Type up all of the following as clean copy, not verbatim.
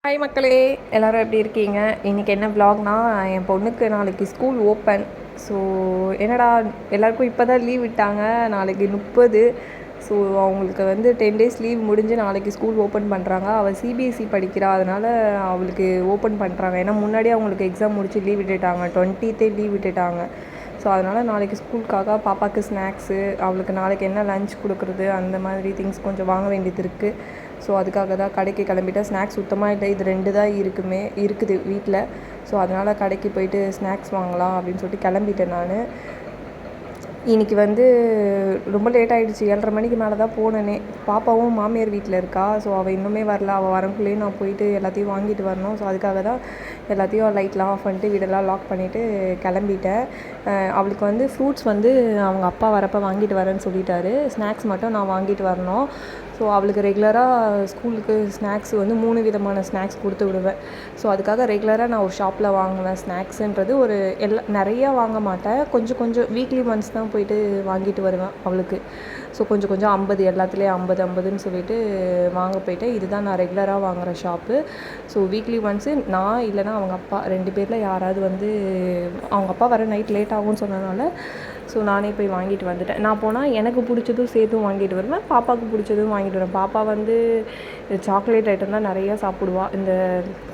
Hi மக்களே, எல்லோரும் எப்படி இருக்கீங்க? இன்றைக்கி என்ன vlogனா, என் பொண்ணுக்கு நாளைக்கு ஸ்கூல் ஓப்பன். ஸோ என்னடா எல்லாருக்கும் இப்போ தான் லீவ் விட்டாங்க. நாளைக்கு 30. ஸோ அவங்களுக்கு வந்து 10 டேஸ் லீவ் முடிஞ்சு நாளைக்கு ஸ்கூல் ஓப்பன் பண்ணுறாங்க. அவள் சிபிஎஸ்சி படிக்கிறா, அதனால் அவளுக்கு ஓப்பன் பண்ணுறாங்க. ஏன்னா முன்னாடியே அவங்களுக்கு எக்ஸாம் முடிச்சு லீவ் விட்டுட்டாங்க, 20th லீவ் விட்டுட்டாங்க. ஸோ அதனால் நாளைக்கு ஸ்கூலுக்காக பாப்பாவுக்கு ஸ்நாக்ஸு, அவளுக்கு நாளைக்கு என்ன லன்ச் கொடுக்குறது, அந்த மாதிரி திங்ஸ் கொஞ்சம் வாங்க வேண்டியது இருக்குது. ஸோ அதுக்காக தான் கடைக்கு கிளம்பிட்டேன். ஸ்நாக்ஸ் சுத்தமாக இல்லை, இது 2 தான் இருக்குது வீட்டில். ஸோ அதனால் கடைக்கு போயிட்டு ஸ்நாக்ஸ் வாங்கலாம் அப்படின்னு சொல்லிட்டு கிளம்பிட்டேன் நான். இன்றைக்கி வந்து ரொம்ப லேட் ஆகிடுச்சு, 7:30 மணிக்கு மேலே தான் போனேனே. பாப்பாவும் மாமியார் வீட்டில் இருக்கா. ஸோ அவள் இன்னுமே வரல. அவள் வரக்குள்ளேயே நான் போயிட்டு எல்லாத்தையும் வாங்கிட்டு வரணும். ஸோ அதுக்காக தான் எல்லாத்தையும் லைட்லாம் ஆஃப் பண்ணிட்டு வீடெல்லாம் லாக் பண்ணிவிட்டு கிளம்பிட்டேன். அவளுக்கு வந்து ஃப்ரூட்ஸ் வந்து அவங்க அப்பா வரப்போ வாங்கிட்டு வரேன்னு சொல்லிட்டாரு. ஸ்நாக்ஸ் மட்டும் நான் வாங்கிட்டு வரணும். ஸோ அவளுக்கு ரெகுலராக ஸ்கூலுக்கு ஸ்நாக்ஸ் வந்து 3 விதமான ஸ்நாக்ஸ் கொடுத்து விடுவேன். ஸோ அதுக்காக ரெகுலராக நான் ஒரு ஷாப்பில் வாங்குவேன். ஸ்நாக்ஸுன்றது ஒரு நிறையா வாங்க மாட்டேன், கொஞ்சம் கொஞ்சம் வீக்லி ஒன்ஸ் தான் போயிட்டு வாங்கிட்டு வருவேன் அவளுக்கு. ஸோ கொஞ்சம் கொஞ்சம் 50, எல்லாத்துலேயும் 50 சொல்லிட்டு வாங்க போயிட்டேன். இதுதான் நான் ரெகுலராக வாங்குகிற ஷாப்பு. ஸோ வீக்லி ஒன்ஸு நான் இல்லைனா அவங்க அப்பா 2 பேரில் யாராவது வந்து, அவங்க அப்பா வர நைட் லேட் ஆகும்னு சொன்னதுனால ஸோ நானே போய் வாங்கிட்டு வந்துட்டேன். நான் போனால் எனக்கு பிடிச்சதும் சேர்த்தும் வாங்கிட்டு வருவேன், பாப்பாவுக்கு பிடிச்சதும் வாங்கிட்டு வருவேன். பாப்பா வந்து சாக்லேட் ஐட்டம் தான் நிறையா சாப்பிடுவாள். இந்த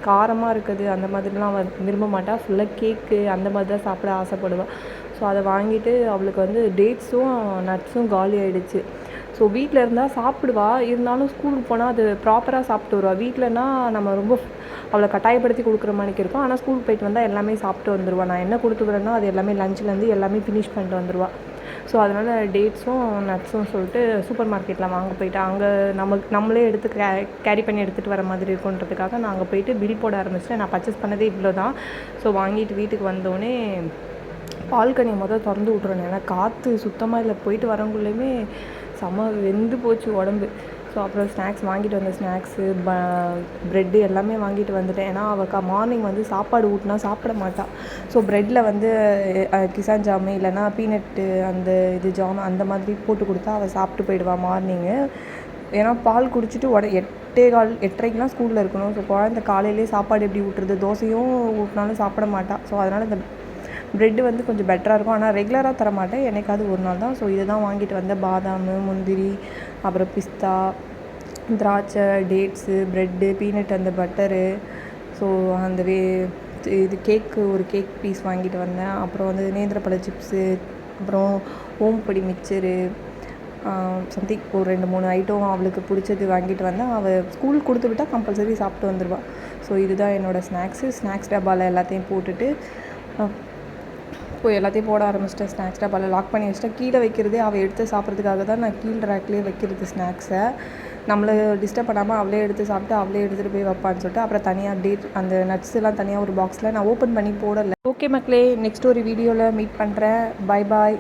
காரமாக இருக்குது அந்த மாதிரிலாம் அவள் விரும்ப மாட்டாள். ஃபுல்லாக கேக்கு அந்த மாதிரி தான் சாப்பிட ஆசைப்படுவாள். ஸோ அதை வாங்கிட்டு அவளுக்கு வந்து டேட்ஸும் நட்ஸும் காலி ஆகிடுச்சு. ஸோ வீட்டில் இருந்தால் சாப்பிடுவா, இருந்தாலும் ஸ்கூலுக்கு போனால் அது ப்ராப்பராக சாப்பிட்டு வருவாள். வீட்டிலனா நம்ம ரொம்ப அவளை கட்டாயப்படுத்தி கொடுக்குற மாதிரிக்கு இருக்கும். ஆனால் ஸ்கூலுக்கு போயிட்டு வந்தால் எல்லாமே சாப்பிட்டு வந்துடுவாள். நான் என்ன கொடுத்துக்கிறேன்னா அது எல்லாமே லஞ்சிலேருந்து எல்லாமே ஃபினிஷ் பண்ணிட்டு வந்துடுவாள். ஸோ அதனால் டேட்ஸும் நட்ஸும் சொல்லிட்டு சூப்பர் மார்க்கெட்டில் வாங்க போயிட்டு, அங்கே நம்மளே எடுத்து கேரி பண்ணி எடுத்துகிட்டு வர மாதிரி இருக்குன்றதுக்காக நான் அங்கே போயிட்டு பில் போட ஆரம்பிச்சிட்டேன். நான் பர்ச்சேஸ் பண்ணதே இவ்வளோ தான். ஸோ வாங்கிட்டு வீட்டுக்கு வந்தோடனே பால்கனியை திறந்து விட்றேன். ஏன்னா காற்று சுத்தமாக இல்லை. போயிட்டு வரவங்களையுமே செம்ம வெந்து போச்சு உடம்பு. ஸோ அப்புறம் ஸ்நாக்ஸ் வாங்கிட்டு வந்தேன். ஸ்நாக்ஸு, ப்ரெட்டு எல்லாமே வாங்கிட்டு வந்துட்டேன். ஏன்னா அவள் மார்னிங் வந்து சாப்பாடு ஊட்டினா சாப்பிட மாட்டாள். ஸோ ப்ரெட்டில் வந்து கிசான் ஜாமு இல்லைனா பீனட்டு அந்த ஜாம் அந்த மாதிரி போட்டு கொடுத்தா அவள் சாப்பிட்டு போயிடுவாள் மார்னிங்கு. ஏன்னா பால் குடிச்சிட்டு 8:15 8:30க்கெலாம் ஸ்கூலில் இருக்கணும். ஸோ குழந்தை காலையிலே சாப்பாடு எப்படி ஊட்டுறது, தோசையும் ஊட்டினாலும் சாப்பிட மாட்டாள். ஸோ அதனால் இந்த ப்ரெட்டு வந்து கொஞ்சம் பெட்டராக இருக்கும். ஆனால் ரெகுலராக தர மாட்டேன், என்னைக்காவது ஒரு நாள் தான். ஸோ இதை தான் வாங்கிட்டு வந்தேன். பாதாம், முந்திரி, அப்புறம் பிஸ்தா, திராட்சை, டேட்ஸு, ப்ரெட்டு, பீனட், அந்த பட்டரு, ஸோ அந்த இது கேக்கு, ஒரு கேக் பீஸ் வாங்கிட்டு வந்தேன். அப்புறம் வந்து நேந்திரப்பழ சிப்ஸு, அப்புறம் ஓம்பொடி மிக்சரு, சம்திங் ஒரு 2-3 ஐட்டம் அவளுக்கு பிடிச்சது வாங்கிட்டு வந்தேன். அவள் ஸ்கூல் கொடுத்து விட்டால் கம்பல்சரி சாப்பிட்டு வந்துடுவாள். ஸோ இதுதான் என்னோடய ஸ்நாக்ஸ் டப்பாவில் எல்லாத்தையும் போட்டுட்டு போய் எல்லாத்தையும் போட ஆரம்பிச்சிட்டேன். ஸ்நாக்ஸ் டப்பாவில் லாக் பண்ணி வச்சுட்டேன். கீழே வைக்கிறதே அவள் எடுத்து சாப்பிட்றதுக்காக தான் நான் கீழே ரேக்லேயே வைக்கிறது ஸ்நாக்ஸை. நம்மளை டிஸ்டர்ப் பண்ணாமல் அவளே எடுத்து சாப்பிட்டு அவளே எடுத்துகிட்டு போய் வைப்பான்னு சொல்லிட்டு அப்புறம் தனியாக டேட் அந்த நட்ஸ் எல்லாம் தனியாக ஒரு பாக்ஸில் நான் ஓப்பன் பண்ணி போடலை. ஓகே மக்களே, நெக்ஸ்ட் ஒரு வீடியோவில் மீட் பண்ணுறேன். Bye bye.